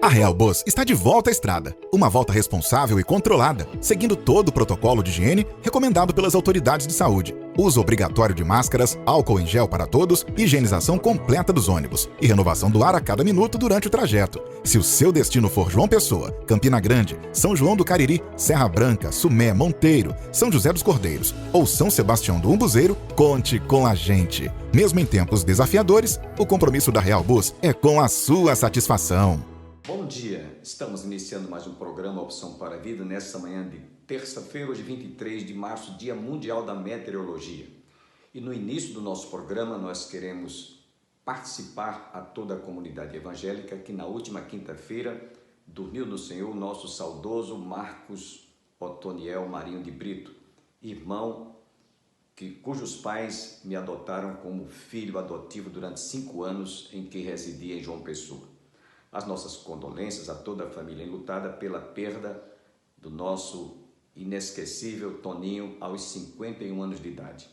A Real Bus está de volta à estrada. Uma volta responsável e controlada, seguindo todo o protocolo de higiene recomendado pelas autoridades de saúde. Uso obrigatório de máscaras, álcool em gel para todos, higienização completa dos ônibus e renovação do ar a cada minuto durante o trajeto. Se o seu destino for João Pessoa, Campina Grande, São João do Cariri, Serra Branca, Sumé, Monteiro, São José dos Cordeiros ou São Sebastião do Umbuzeiro, conte com a gente. Mesmo em tempos desafiadores, o compromisso da Real Bus é com a sua satisfação. Bom dia, estamos iniciando mais um programa Opção para a Vida nesta manhã de terça-feira, hoje 23 de março, Dia Mundial da Meteorologia. E no início do nosso programa nós queremos participar a toda a comunidade evangélica que na última quinta-feira dormiu no Senhor o nosso saudoso Marcos Otoniel Marinho de Brito, irmão cujos pais me adotaram como filho adotivo durante 5 anos em que residia em João Pessoa. As nossas condolências a toda a família enlutada pela perda do nosso inesquecível Toninho aos 51 anos de idade.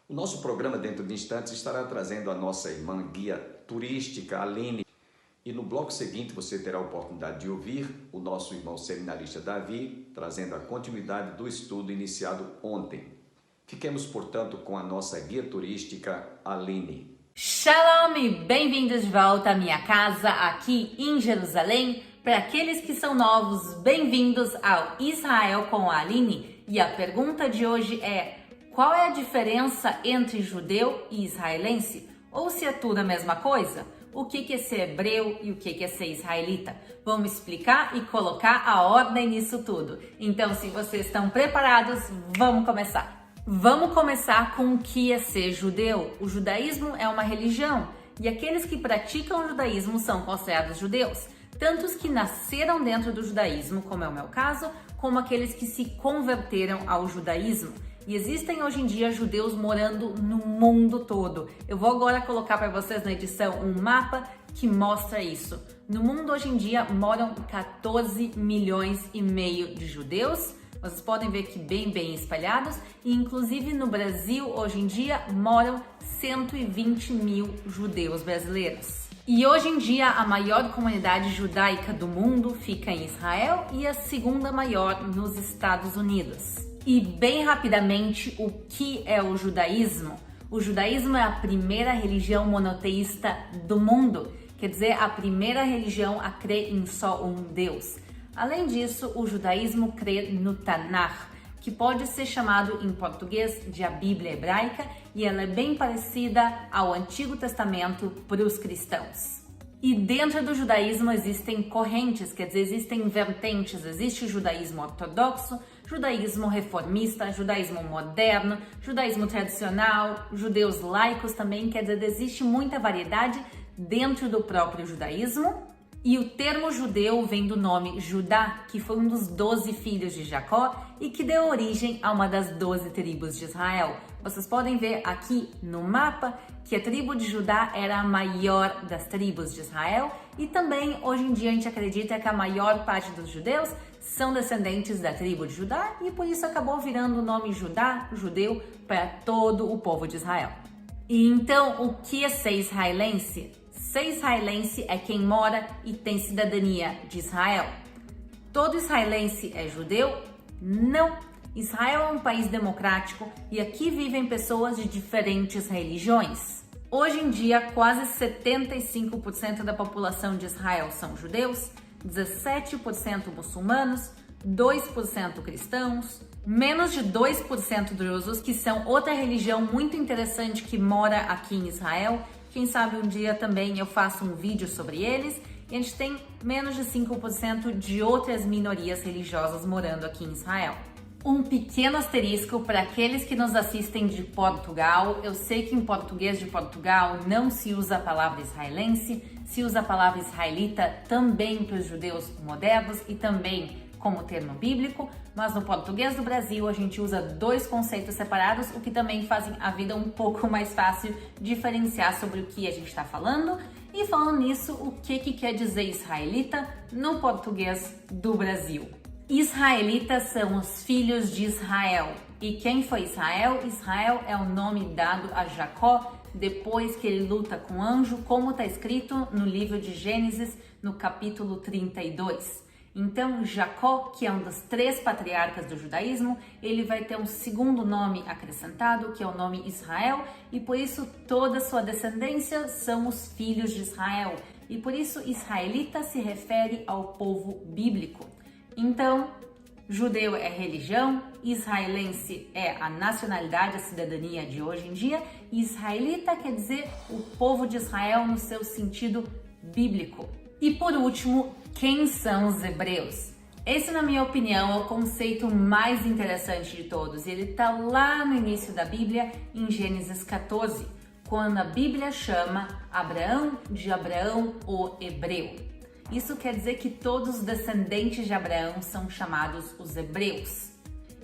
O nosso programa dentro de instantes estará trazendo a nossa irmã guia turística Aline e no bloco seguinte você terá a oportunidade de ouvir o nosso irmão seminarista Davi trazendo a continuidade do estudo iniciado ontem. Fiquemos, portanto, com a nossa guia turística Aline. Shalom e bem-vindos de volta à minha casa aqui em Jerusalém. Para aqueles que são novos, bem-vindos ao Israel com a Aline. E a pergunta de hoje é: qual é a diferença entre judeu e israelense? Ou se é tudo a mesma coisa? O que é ser hebreu e o que é ser israelita? Vamos explicar e colocar a ordem nisso tudo. Então, se vocês estão preparados, vamos começar. Vamos começar com o que é ser judeu. O judaísmo é uma religião e aqueles que praticam o judaísmo são considerados judeus. Tanto os que nasceram dentro do judaísmo, como é o meu caso, como aqueles que se converteram ao judaísmo. E existem hoje em dia judeus morando no mundo todo. Eu vou agora colocar para vocês na edição um mapa que mostra isso. No mundo hoje em dia moram 14 milhões e meio de judeus. Vocês podem ver que bem espalhados e inclusive no Brasil hoje em dia moram 120 mil judeus brasileiros. E hoje em dia a maior comunidade judaica do mundo fica em Israel e a segunda maior nos Estados Unidos. E bem rapidamente, o que é o judaísmo? O judaísmo é a primeira religião monoteísta do mundo, quer dizer, a primeira religião a crer em só um Deus. Além disso, o judaísmo crê no Tanakh, que pode ser chamado em português de a Bíblia hebraica, e ela é bem parecida ao Antigo Testamento para os cristãos. E dentro do judaísmo existem correntes, quer dizer, existem vertentes. Existe o judaísmo ortodoxo, judaísmo reformista, judaísmo moderno, judaísmo tradicional, judeus laicos também, quer dizer, existe muita variedade dentro do próprio judaísmo. E o termo judeu vem do nome Judá, que foi um dos 12 filhos de Jacó e que deu origem a uma das 12 tribos de Israel. Vocês podem ver aqui no mapa que a tribo de Judá era a maior das tribos de Israel e também hoje em dia a gente acredita que a maior parte dos judeus são descendentes da tribo de Judá e por isso acabou virando o nome Judá, judeu, para todo o povo de Israel. E então, o que é ser israelense? Ser israelense é quem mora e tem cidadania de Israel. Todo israelense é judeu? Não! Israel é um país democrático e aqui vivem pessoas de diferentes religiões. Hoje em dia, quase 75% da população de Israel são judeus, 17% muçulmanos, 2% cristãos, menos de 2% drusos, que são outra religião muito interessante que mora aqui em Israel. Quem sabe um dia também eu faço um vídeo sobre eles. E a gente tem menos de 5% de outras minorias religiosas morando aqui em Israel. Um pequeno asterisco para aqueles que nos assistem de Portugal. Eu sei que em português de Portugal não se usa a palavra israelense, se usa a palavra israelita também para os judeus modernos e também como termo bíblico, mas no português do Brasil a gente usa 2 conceitos separados, o que também fazem a vida um pouco mais fácil diferenciar sobre o que a gente está falando. E falando nisso, o que quer dizer israelita no português do Brasil? Israelitas são os filhos de Israel. E quem foi Israel? Israel é o nome dado a Jacó depois que ele luta com o anjo, como está escrito no livro de Gênesis, no capítulo 32. Então, Jacó, que é um dos 3 patriarcas do judaísmo, ele vai ter um segundo nome acrescentado, que é o nome Israel, e por isso toda sua descendência são os filhos de Israel. E por isso israelita se refere ao povo bíblico. Então, judeu é religião, israelense é a nacionalidade, a cidadania de hoje em dia, e israelita quer dizer o povo de Israel no seu sentido bíblico. E por último, quem são os hebreus? Esse, na minha opinião, é o conceito mais interessante de todos. Ele está lá no início da Bíblia, em Gênesis 14, quando a Bíblia chama Abraão de Abraão, o hebreu. Isso quer dizer que todos os descendentes de Abraão são chamados os hebreus.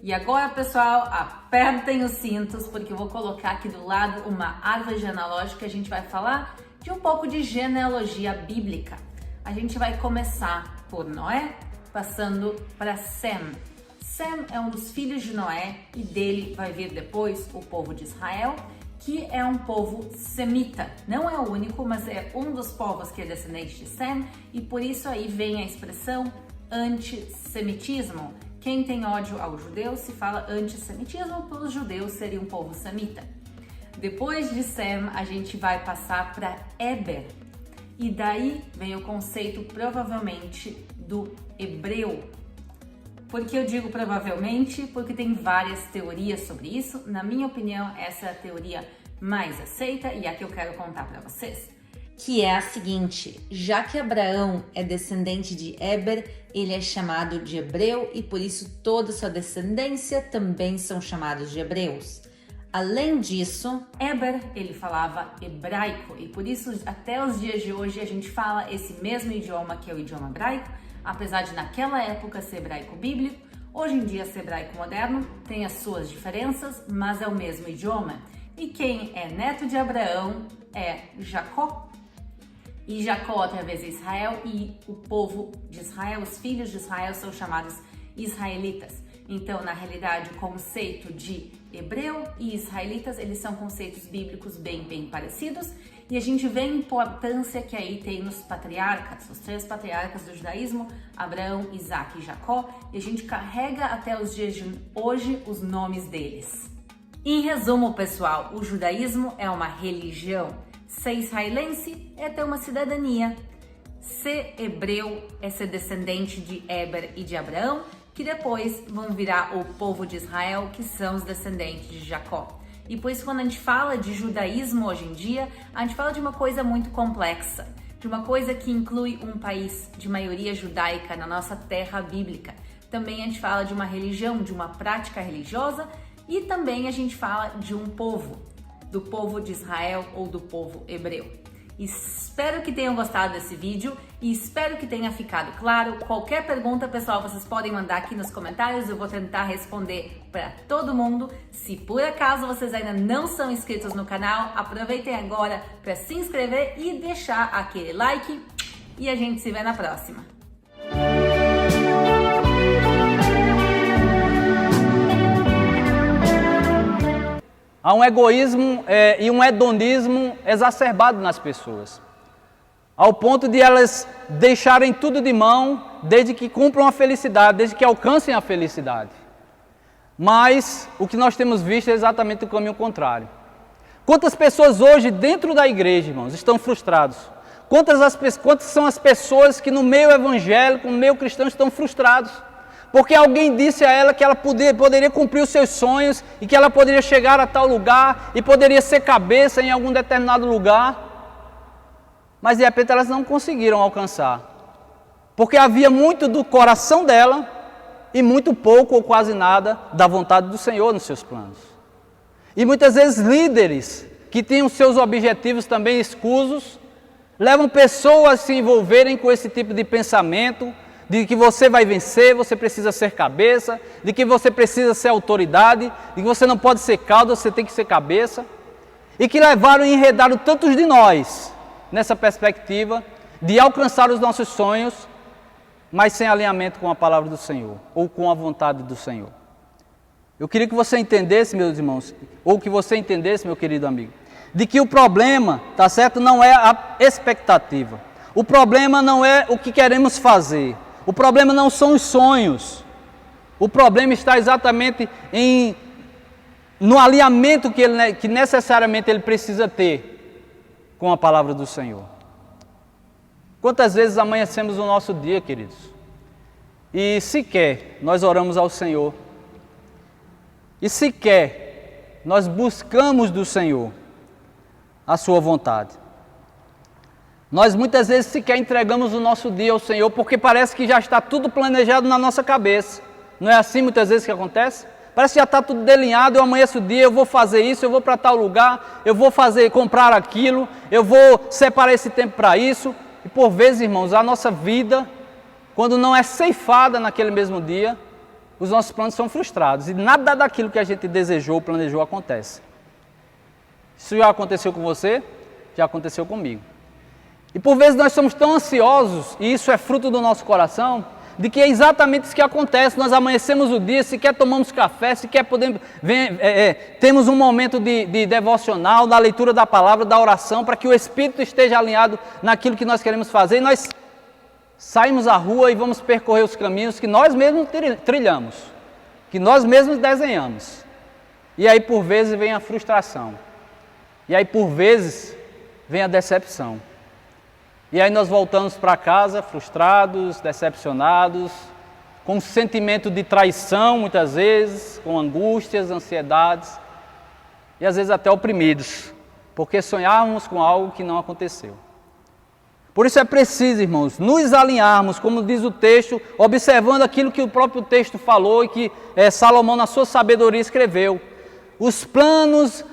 E agora, pessoal, apertem os cintos, porque eu vou colocar aqui do lado uma árvore genealógica. A gente vai falar de um pouco de genealogia bíblica. A gente vai começar por Noé, passando para Sem. Sem é um dos filhos de Noé e dele vai vir depois o povo de Israel, que é um povo semita. Não é o único, mas é um dos povos que é descendente de Sem, e por isso aí vem a expressão antissemitismo. Quem tem ódio aos judeus se fala antissemitismo, para os judeus seria um povo semita. Depois de Sem, a gente vai passar para Eber. E daí vem o conceito, provavelmente, do hebreu. Por que eu digo provavelmente? Porque tem várias teorias sobre isso. Na minha opinião, essa é a teoria mais aceita e a que eu quero contar para vocês. Que é a seguinte: já que Abraão é descendente de Eber, ele é chamado de hebreu e por isso toda sua descendência também são chamados de hebreus. Além disso, Eber, ele falava hebraico e por isso até os dias de hoje a gente fala esse mesmo idioma que é o idioma hebraico, apesar de naquela época ser hebraico bíblico, hoje em dia ser hebraico moderno, tem as suas diferenças, mas é o mesmo idioma. E quem é neto de Abraão é Jacó, e Jacó através de Israel, e o povo de Israel, os filhos de Israel são chamados israelitas. Então, na realidade, o conceito de hebreu e israelitas, eles são conceitos bíblicos bem parecidos, e a gente vê a importância que aí tem nos patriarcas, os 3 patriarcas do judaísmo, Abraão, Isaac e Jacó, e a gente carrega até os dias de hoje os nomes deles. Em resumo, pessoal, o judaísmo é uma religião, ser israelense é ter uma cidadania, ser hebreu é ser descendente de Eber e de Abraão, que depois vão virar o povo de Israel, que são os descendentes de Jacó. E por isso, quando a gente fala de judaísmo hoje em dia, a gente fala de uma coisa muito complexa, de uma coisa que inclui um país de maioria judaica na nossa terra bíblica. Também a gente fala de uma religião, de uma prática religiosa, e também a gente fala de um povo, do povo de Israel ou do povo hebreu. Espero que tenham gostado desse vídeo e espero que tenha ficado claro. Qualquer pergunta, pessoal, vocês podem mandar aqui nos comentários, eu vou tentar responder para todo mundo. Se por acaso vocês ainda não são inscritos no canal, aproveitem agora para se inscrever e deixar aquele like e a gente se vê na próxima. Há um egoísmo e um hedonismo exacerbado nas pessoas, ao ponto de elas deixarem tudo de mão desde que cumpram a felicidade, desde que alcancem a felicidade. Mas o que nós temos visto é exatamente o caminho contrário. Quantas pessoas hoje dentro da igreja, irmãos, estão frustrados? Quantas são as pessoas que no meio evangélico, no meio cristão, estão frustrados? Porque alguém disse a ela que ela poderia cumprir os seus sonhos e que ela poderia chegar a tal lugar e poderia ser cabeça em algum determinado lugar, mas de repente elas não conseguiram alcançar, porque havia muito do coração dela e muito pouco ou quase nada da vontade do Senhor nos seus planos. E muitas vezes líderes que têm os seus objetivos também escusos, levam pessoas a se envolverem com esse tipo de pensamento, de que você vai vencer, você precisa ser cabeça, de que você precisa ser autoridade, de que você não pode ser cauda, você tem que ser cabeça, e que levaram e enredaram tantos de nós nessa perspectiva de alcançar os nossos sonhos, mas sem alinhamento com a palavra do Senhor, ou com a vontade do Senhor. Eu queria que você entendesse, meus irmãos, ou que você entendesse, meu querido amigo, de que o problema, tá certo, não é a expectativa. O problema não é o que queremos fazer. O problema não são os sonhos. O problema está exatamente no alinhamento que necessariamente ele precisa ter com a palavra do Senhor. Quantas vezes amanhecemos o nosso dia, queridos, e sequer nós oramos ao Senhor, e sequer nós buscamos do Senhor a sua vontade. Nós muitas vezes sequer entregamos o nosso dia ao Senhor, porque parece que já está tudo planejado na nossa cabeça. Não é assim muitas vezes que acontece? Parece que já está tudo delineado, eu amanheço o dia, eu vou fazer isso, eu vou para tal lugar, eu vou comprar aquilo, eu vou separar esse tempo para isso. E por vezes, irmãos, a nossa vida, quando não é ceifada naquele mesmo dia, os nossos planos são frustrados e nada daquilo que a gente desejou, planejou, acontece. Isso já aconteceu com você? Já aconteceu comigo. E por vezes nós somos tão ansiosos, e isso é fruto do nosso coração, de que é exatamente isso que acontece. Nós amanhecemos o dia, sequer tomamos café, sequer temos um momento de devocional, da leitura da palavra, da oração, para que o Espírito esteja alinhado naquilo que nós queremos fazer. E nós saímos à rua e vamos percorrer os caminhos que nós mesmos trilhamos, que nós mesmos desenhamos. E aí por vezes vem a frustração. E aí por vezes vem a decepção. E aí nós voltamos para casa frustrados, decepcionados, com um sentimento de traição muitas vezes, com angústias, ansiedades e às vezes até oprimidos, porque sonhávamos com algo que não aconteceu. Por isso é preciso, irmãos, nos alinharmos, como diz o texto, observando aquilo que o próprio texto falou e que Salomão na sua sabedoria escreveu. Os planos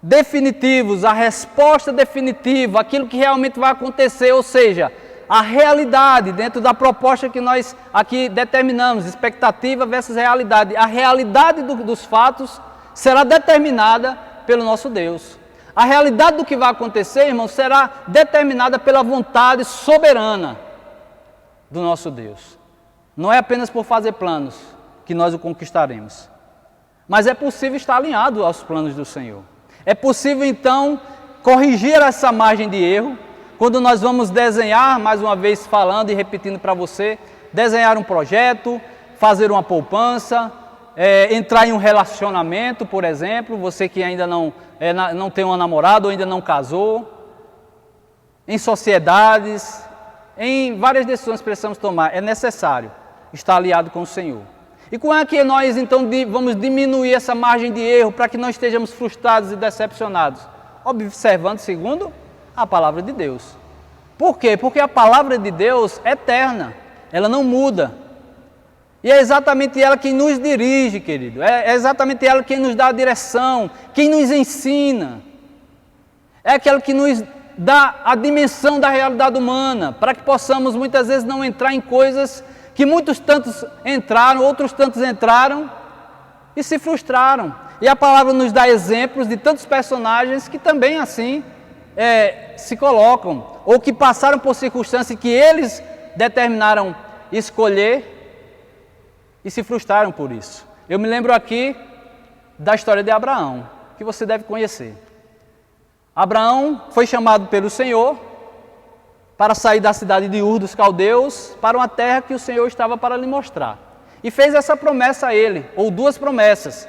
definitivos, a resposta definitiva, aquilo que realmente vai acontecer, ou seja, a realidade dentro da proposta que nós aqui determinamos, expectativa versus realidade. A realidade dos fatos será determinada pelo nosso Deus. A realidade do que vai acontecer, irmão, será determinada pela vontade soberana do nosso Deus. Não é apenas por fazer planos que nós o conquistaremos, mas é possível estar alinhado aos planos do Senhor. É possível, então, corrigir essa margem de erro, quando nós vamos desenhar, mais uma vez falando e repetindo para você, desenhar um projeto, fazer uma poupança, entrar em um relacionamento, por exemplo, você que ainda não tem uma namorada ou ainda não casou, em sociedades, em várias decisões que precisamos tomar, é necessário estar aliado com o Senhor. E como é que nós, então, vamos diminuir essa margem de erro para que não estejamos frustrados e decepcionados? Observando segundo a palavra de Deus. Por quê? Porque a palavra de Deus é eterna, ela não muda. E é exatamente ela quem nos dirige, querido. É exatamente ela quem nos dá a direção, quem nos ensina. É aquela que nos dá a dimensão da realidade humana, para que possamos muitas vezes não entrar em coisas que muitos tantos entraram, outros tantos entraram e se frustraram. E a palavra nos dá exemplos de tantos personagens que também assim se colocam, ou que passaram por circunstâncias que eles determinaram escolher e se frustraram por isso. Eu me lembro aqui da história de Abraão, que você deve conhecer. Abraão foi chamado pelo Senhor para sair da cidade de Ur dos Caldeus para uma terra que o Senhor estava para lhe mostrar. E fez essa promessa a ele, ou duas promessas.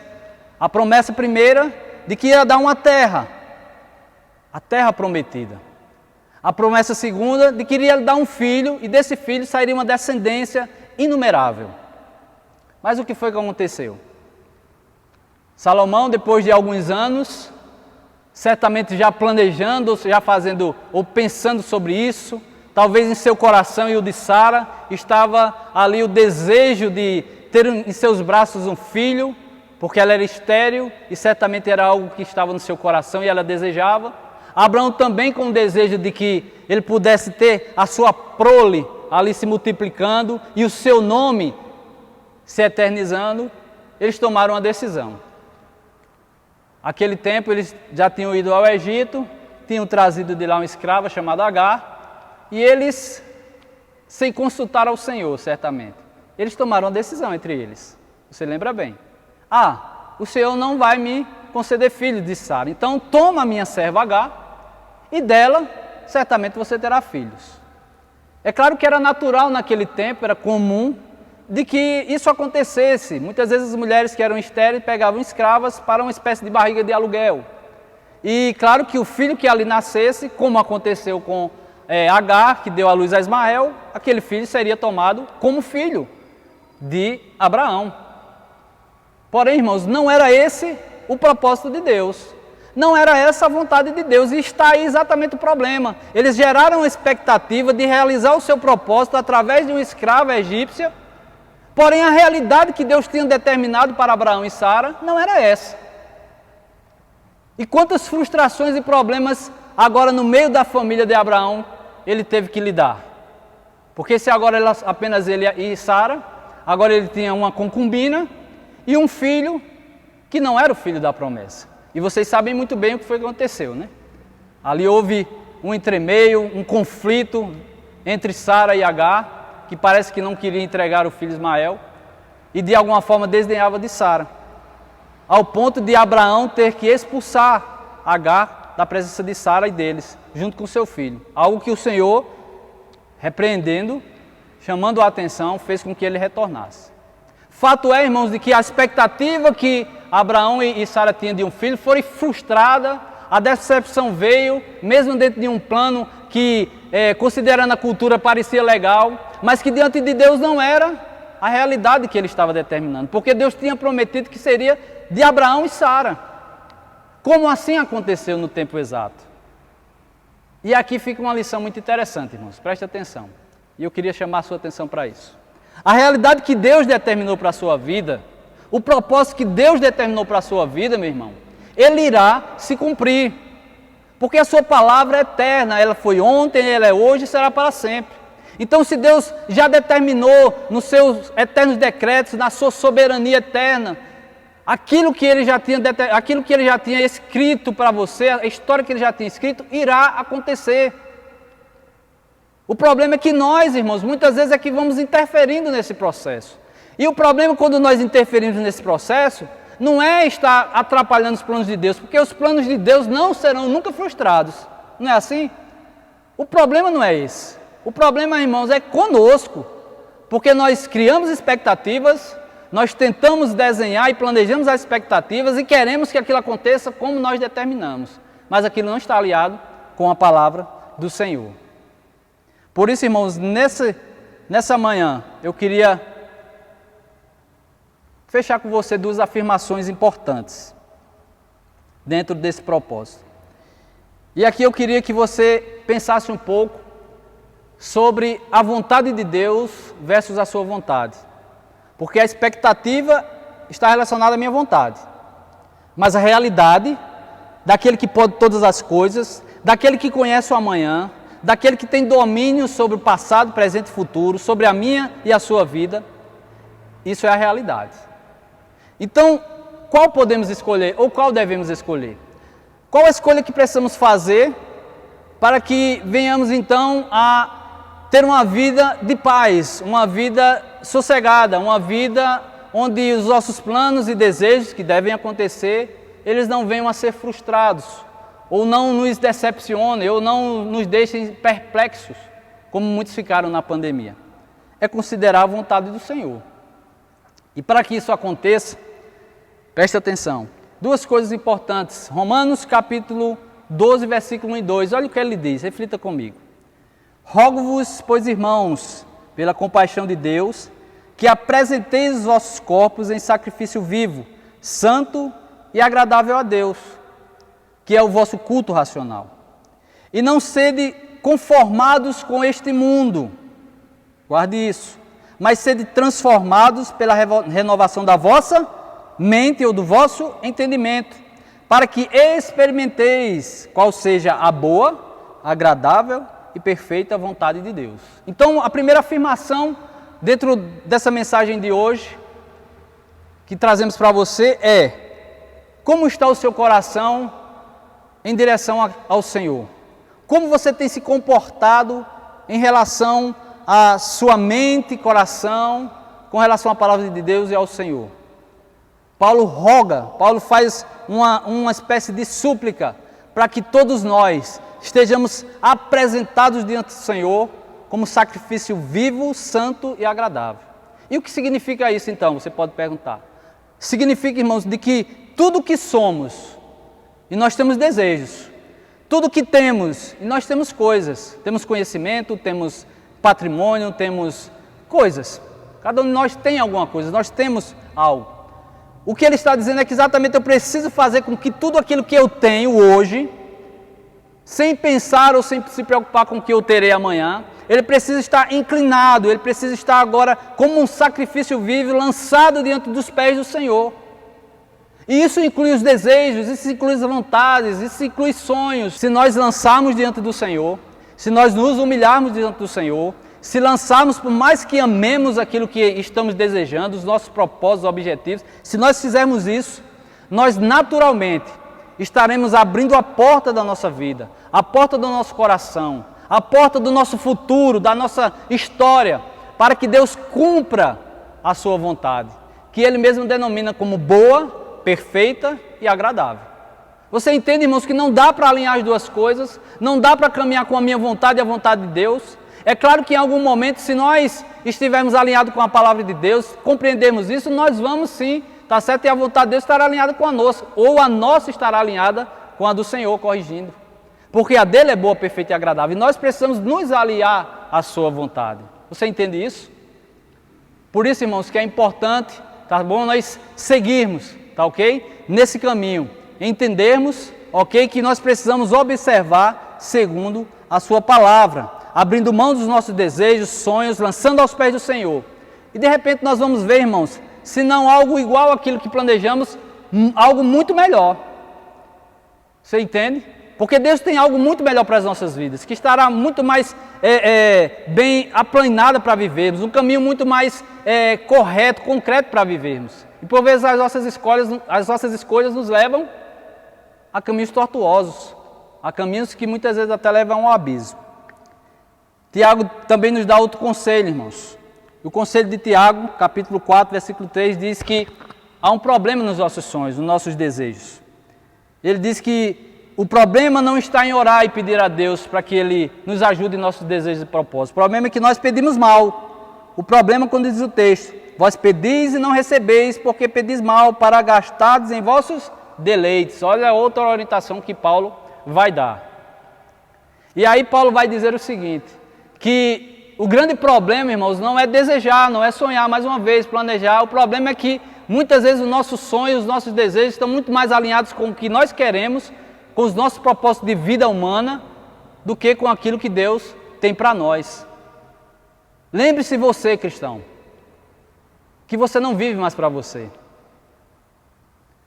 A promessa primeira de que ia dar uma terra, a terra prometida. A promessa segunda de que iria dar um filho, e desse filho sairia uma descendência inumerável. Mas o que foi que aconteceu? Salomão, depois de alguns anos, certamente já planejando, já fazendo ou pensando sobre isso, talvez em seu coração e o de Sara, estava ali o desejo de ter em seus braços um filho, porque ela era estéril e certamente era algo que estava no seu coração e ela desejava. Abraão também com o desejo de que ele pudesse ter a sua prole ali se multiplicando e o seu nome se eternizando, eles tomaram uma decisão. Naquele tempo eles já tinham ido ao Egito, tinham trazido de lá uma escrava chamada Agar, e eles, sem consultar ao Senhor, certamente, eles tomaram uma decisão entre eles. Você lembra bem? O Senhor não vai me conceder filho, disse Sara, então toma a minha serva Agar, e dela certamente você terá filhos. É claro que era natural naquele tempo, era comum, de que isso acontecesse. Muitas vezes as mulheres que eram estéreis pegavam escravas para uma espécie de barriga de aluguel. E claro que o filho que ali nascesse, como aconteceu com Agar, que deu à luz a Ismael, aquele filho seria tomado como filho de Abraão. Porém, irmãos, não era esse o propósito de Deus. Não era essa a vontade de Deus, e está aí exatamente o problema. Eles geraram a expectativa de realizar o seu propósito através de uma escrava egípcia, porém a realidade que Deus tinha determinado para Abraão e Sara não era essa. E quantas frustrações e problemas agora no meio da família de Abraão ele teve que lidar. Porque se agora apenas ele e Sara, agora ele tinha uma concubina e um filho que não era o filho da promessa. E vocês sabem muito bem o que foi que aconteceu, né? Ali houve um entremeio, um conflito entre Sara e Agar, que parece que não queria entregar o filho Ismael, e de alguma forma desdenhava de Sara, ao ponto de Abraão ter que expulsar Agar da presença de Sara e deles, junto com seu filho. Algo que o Senhor, repreendendo, chamando a atenção, fez com que ele retornasse. Fato é, irmãos, de que a expectativa que Abraão e Sara tinham de um filho foi frustrada, a decepção veio, mesmo dentro de um plano que, considerando a cultura, parecia legal, mas que diante de Deus não era a realidade que ele estava determinando, porque Deus tinha prometido que seria de Abraão e Sara. Como assim aconteceu no tempo exato? E aqui fica uma lição muito interessante, irmãos, preste atenção, e eu queria chamar a sua atenção para isso. A realidade que Deus determinou para a sua vida, o propósito que Deus determinou para a sua vida, meu irmão, ele irá se cumprir. Porque a sua palavra é eterna, ela foi ontem, ela é hoje e será para sempre. Então, se Deus já determinou nos seus eternos decretos, na sua soberania eterna, aquilo que ele já tinha escrito para você, a história que ele já tinha escrito, irá acontecer. O problema é que nós, irmãos, muitas vezes é que vamos interferindo nesse processo. E o problema quando nós interferimos nesse processo, não é estar atrapalhando os planos de Deus, porque os planos de Deus não serão nunca frustrados. Não é assim? O problema não é esse. O problema, irmãos, é conosco, porque nós criamos expectativas, nós tentamos desenhar e planejamos as expectativas e queremos que aquilo aconteça como nós determinamos. Mas aquilo não está aliado com a palavra do Senhor. Por isso, irmãos, nessa manhã, eu queria fechar com você duas afirmações importantes dentro desse propósito. E aqui eu queria que você pensasse um pouco sobre a vontade de Deus versus a sua vontade. Porque a expectativa está relacionada à minha vontade. Mas a realidade daquele que pode todas as coisas, daquele que conhece o amanhã, daquele que tem domínio sobre o passado, presente e futuro, sobre a minha e a sua vida, isso é a realidade. Então, qual podemos escolher ou qual devemos escolher? Qual a escolha que precisamos fazer para que venhamos então a ter uma vida de paz, uma vida sossegada, uma vida onde os nossos planos e desejos que devem acontecer, eles não venham a ser frustrados, ou não nos decepcionem, ou não nos deixem perplexos, como muitos ficaram na pandemia. É considerar a vontade do Senhor. E para que isso aconteça, preste atenção, duas coisas importantes. Romanos capítulo 12, versículo 1 e 2, olha o que ele diz, reflita comigo. Rogo-vos, pois, irmãos, pela compaixão de Deus, que apresenteis os vossos corpos em sacrifício vivo, santo e agradável a Deus, que é o vosso culto racional. E não sede conformados com este mundo, guarde isso, mas sede transformados pela renovação da vossa mente ou do vosso entendimento, para que experimenteis qual seja a boa, agradável e perfeita vontade de Deus. Então, a primeira afirmação dentro dessa mensagem de hoje, que trazemos para você é: como está o seu coração em direção ao Senhor? Como você tem se comportado em relação à sua mente e coração, com relação à palavra de Deus e ao Senhor? Paulo faz uma espécie de súplica para que todos nós estejamos apresentados diante do Senhor como sacrifício vivo, santo e agradável. E o que significa isso então? Você pode perguntar. Significa, irmãos, de que tudo que somos, e nós temos desejos, tudo que temos, e nós temos coisas, temos conhecimento, temos patrimônio, temos coisas. Cada um de nós tem alguma coisa, nós temos algo. O que ele está dizendo é que exatamente eu preciso fazer com que tudo aquilo que eu tenho hoje, sem pensar ou sem se preocupar com o que eu terei amanhã, ele precisa estar inclinado, ele precisa estar agora como um sacrifício vivo, lançado diante dos pés do Senhor. E isso inclui os desejos, isso inclui as vontades, isso inclui sonhos. Se nós lançarmos diante do Senhor, se nós nos humilharmos diante do Senhor, se lançarmos, por mais que amemos aquilo que estamos desejando, os nossos propósitos, objetivos, se nós fizermos isso, nós naturalmente estaremos abrindo a porta da nossa vida, a porta do nosso coração, a porta do nosso futuro, da nossa história, para que Deus cumpra a sua vontade, que Ele mesmo denomina como boa, perfeita e agradável. Você entende, irmãos, que não dá para alinhar as duas coisas, não dá para caminhar com a minha vontade e a vontade de Deus. É claro que em algum momento, se nós estivermos alinhados com a palavra de Deus, compreendermos isso, nós vamos sim, tá certo? E a vontade de Deus estará alinhada com a nossa, ou a nossa estará alinhada com a do Senhor, corrigindo. Porque a dele é boa, perfeita e agradável. E nós precisamos nos aliar à sua vontade. Você entende isso? Por isso, irmãos, que é importante, tá bom? Nós seguirmos, tá ok? Nesse caminho. Entendermos, ok? Que nós precisamos observar segundo a sua palavra. Abrindo mão dos nossos desejos, sonhos, lançando aos pés do Senhor. E de repente nós vamos ver, irmãos, se não algo igual àquilo que planejamos, algo muito melhor. Você entende? Porque Deus tem algo muito melhor para as nossas vidas, que estará muito mais bem aplanada para vivermos, um caminho muito mais correto, concreto para vivermos. E por vezes as nossas escolhas nos levam a caminhos tortuosos, a caminhos que muitas vezes até levam ao abismo. Tiago também nos dá outro conselho, irmãos. O conselho de Tiago, capítulo 4, versículo 3, diz que há um problema nos nossos sonhos, nos nossos desejos. Ele diz que o problema não está em orar e pedir a Deus para que Ele nos ajude em nossos desejos e propósitos. O problema é que nós pedimos mal. O problema, quando diz o texto, vós pedis e não recebeis, porque pedis mal, para gastardes em vossos deleites. Olha a outra orientação que Paulo vai dar. E aí Paulo vai dizer o seguinte, que o grande problema, irmãos, não é desejar, não é sonhar mais uma vez, planejar. O problema é que muitas vezes os nossos sonhos, os nossos desejos estão muito mais alinhados com o que nós queremos, com os nossos propósitos de vida humana, do que com aquilo que Deus tem para nós. Lembre-se você, cristão, que você não vive mais para você.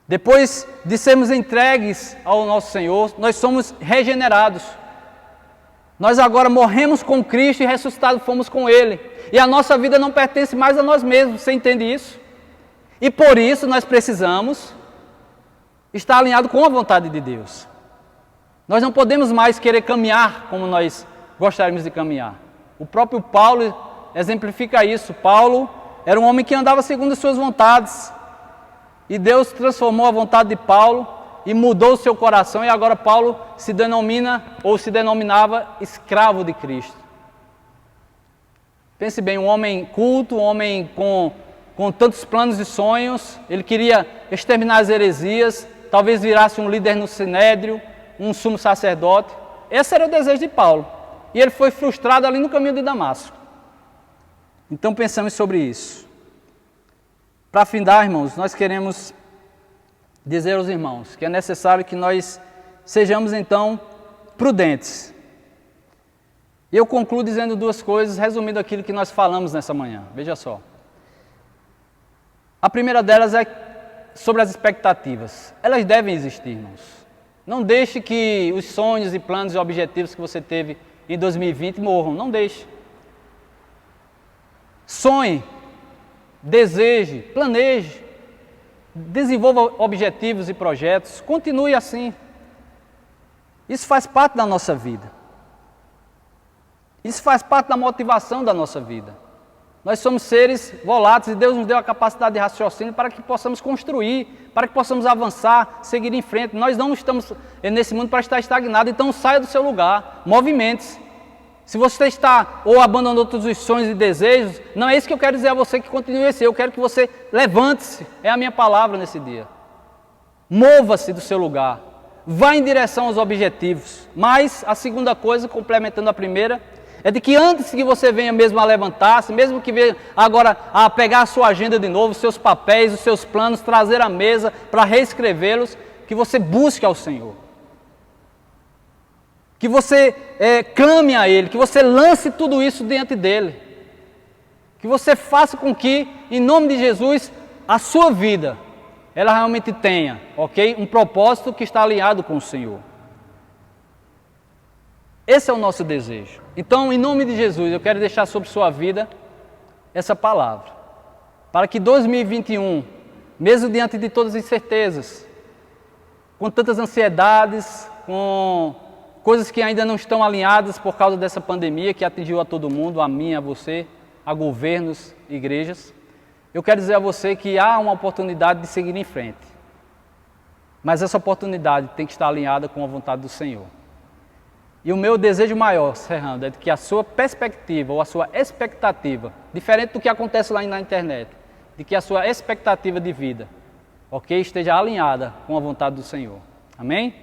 Depois de sermos entregues ao nosso Senhor, nós somos regenerados. Nós agora morremos com Cristo e ressuscitados fomos com Ele. E a nossa vida não pertence mais a nós mesmos, você entende isso? E por isso nós precisamos estar alinhado com a vontade de Deus. Nós não podemos mais querer caminhar como nós gostaríamos de caminhar. O próprio Paulo exemplifica isso. Paulo era um homem que andava segundo as suas vontades. E Deus transformou a vontade de Paulo e mudou o seu coração, e agora Paulo se denomina, ou se denominava, escravo de Cristo. Pense bem, um homem culto, um homem com tantos planos e sonhos, ele queria exterminar as heresias, talvez virasse um líder no sinédrio, um sumo sacerdote. Esse era o desejo de Paulo, e ele foi frustrado ali no caminho de Damasco. Então pensamos sobre isso. Para findar, irmãos, nós queremos dizer aos irmãos que é necessário que nós sejamos então prudentes. E eu concluo dizendo duas coisas, resumindo aquilo que nós falamos nessa manhã. Veja só. A primeira delas é sobre as expectativas. Elas devem existir, irmãos. Não deixe que os sonhos e planos e objetivos que você teve em 2020 morram. Não deixe. Sonhe, deseje, planeje. Desenvolva objetivos e projetos, continue assim. Isso faz parte da nossa vida. Isso faz parte da motivação da nossa vida. Nós somos seres voláteis e Deus nos deu a capacidade de raciocínio para que possamos construir, para que possamos avançar, seguir em frente. Nós não estamos nesse mundo para estar estagnado, então saia do seu lugar, movimente-se. Se você está ou abandonando todos os sonhos e desejos, não é isso que eu quero dizer a você que continue assim. Eu quero que você levante-se, é a minha palavra nesse dia. Mova-se do seu lugar, vá em direção aos objetivos. Mas a segunda coisa, complementando a primeira, é de que antes que você venha mesmo a levantar-se, mesmo que venha agora a pegar a sua agenda de novo, os seus papéis, os seus planos, trazer à mesa para reescrevê-los, que você busque ao Senhor. Que você clame a Ele, que você lance tudo isso diante dEle. Que você faça com que, em nome de Jesus, a sua vida, ela realmente tenha, ok? Um propósito que está alinhado com o Senhor. Esse é o nosso desejo. Então, em nome de Jesus, eu quero deixar sobre sua vida essa palavra. Para que 2021, mesmo diante de todas as incertezas, com tantas ansiedades, com coisas que ainda não estão alinhadas por causa dessa pandemia que atingiu a todo mundo, a mim, a você, a governos, igrejas, eu quero dizer a você que há uma oportunidade de seguir em frente. Mas essa oportunidade tem que estar alinhada com a vontade do Senhor. E o meu desejo maior, Serrando, é de que a sua perspectiva ou a sua expectativa, diferente do que acontece lá na internet, de que a sua expectativa de vida, ok, esteja alinhada com a vontade do Senhor. Amém?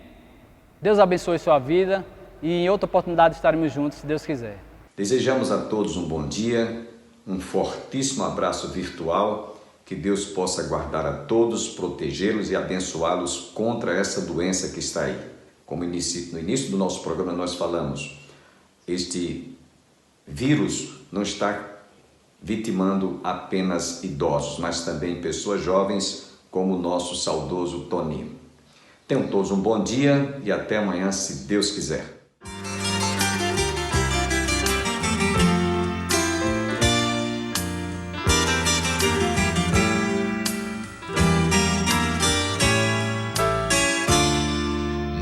Deus abençoe sua vida e em outra oportunidade estaremos juntos, se Deus quiser. Desejamos a todos um bom dia, um fortíssimo abraço virtual, que Deus possa guardar a todos, protegê-los e abençoá-los contra essa doença que está aí. Como no início do nosso programa nós falamos, este vírus não está vitimando apenas idosos, mas também pessoas jovens, como o nosso saudoso Toninho. Tenham todos um bom dia e até amanhã, se Deus quiser.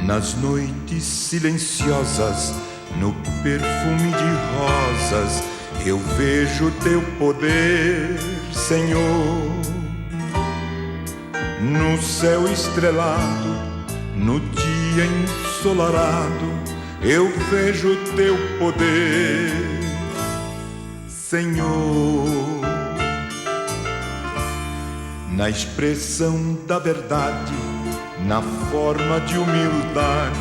Nas noites silenciosas, no perfume de rosas, eu vejo teu poder, Senhor. No céu estrelado, no dia ensolarado, eu vejo teu poder, Senhor. Na expressão da verdade, na forma de humildade,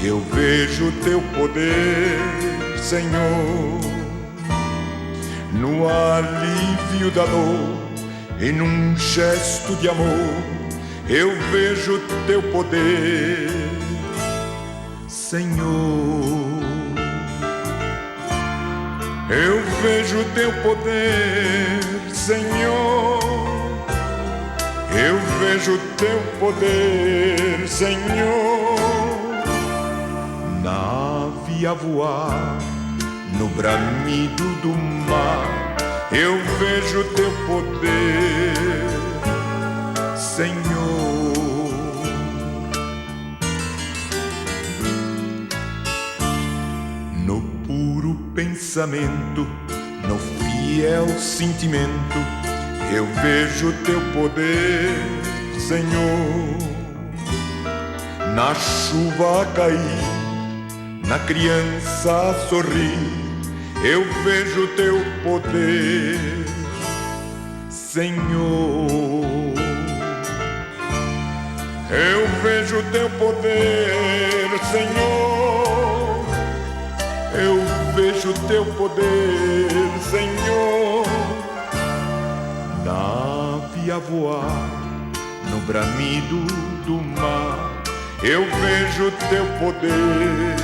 eu vejo teu poder, Senhor. No alívio da dor e num gesto de amor, eu vejo teu poder, Senhor. Eu vejo teu poder, Senhor. Eu vejo teu poder, Senhor. Na ave a voar, no bramido do mar, eu vejo teu poder, Senhor. No puro pensamento, no fiel sentimento, eu vejo teu poder, Senhor. Na chuva a cair, na criança a sorrir, eu vejo teu poder, Senhor. Eu vejo teu poder, Senhor. Eu vejo teu poder, Senhor. Na ave a voar, no bramido do mar, eu vejo teu poder,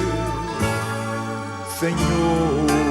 Senhor.